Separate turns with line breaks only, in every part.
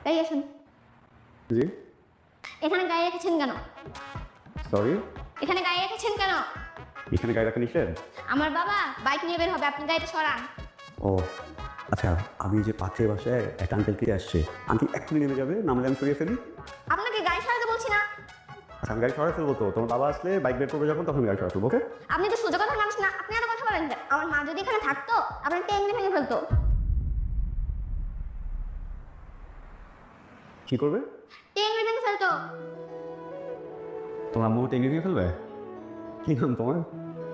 এই আসুন।
জি
এখানে গায়ে রেখেছেন কেন?
সরি,
এখানে গায়ে রেখেছেন কেন?
এখানে গাড়ি রাখা নিষেধ।
আমার বাবা বাইক নিয়ে বের হবে, আপনি গাড়িটা সরান।
ও আচ্ছা, আমি যে পাত্রের বাসায় একটা আঙ্কেলকে আসছে, আন্টি এক্ষুনি নেমে যাবে, নামলে আমি সরিয়ে ফেলি।
আপনাকে গাড়ি সরাতে বলছি না।
আচ্ছা আমি গাড়ি সরাই ফেলবো, তো তোমার বাবা আসলে বাইক বের করবে যখন, তখন গাড়ি সরাই ফেলবো। ওকে
আপনি তো সোজা কথার মানুষ না, আপনি এত কথা বলেন কেন? আমার মা যদি এখানে থাকতো আপনার টেঙ্গি ভেঙে ফেলতো।
কি করবে?
টেঙ্গি ভেঙে ফেলতো।
তোমার আম্মু টেঙ্গি দিয়ে ফেলবে? কি নাম তোমার?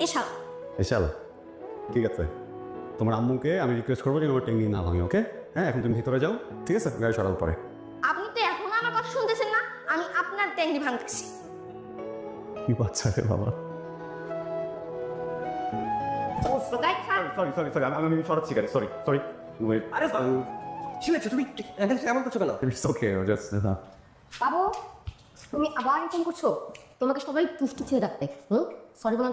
এসব
এশাল। ঠিক আছে, তোমার আম্মুকে আমি রিকোয়েস্ট করবো যে তোমার টেঙ্গি না ভাঙি। ওকে হ্যাঁ, এখন তুমি ভিতরে যাও, ঠিক আছে? গাড়ি সরানোর পরে।
আপনি তো এখনো আমার কথা শুনতেছেন না, আমি আপনার টেঙ্গি ভাঙতেছি।
কি বাচ্চা রে বাবা।
গাড়ি ছাড়।
সরি সরি সরি, আমি সরাচ্ছি গাড়ি। Sorry sorry.
আরে কি হয়েছে? তুমি এমন করছো কেন?
ইটস ওকে, জাস্ট
বাবু তুমি আবার এরকম করছো? তোমাকে সবাই তুষ্টি ছেড়ে ডাকতে। সরি বলা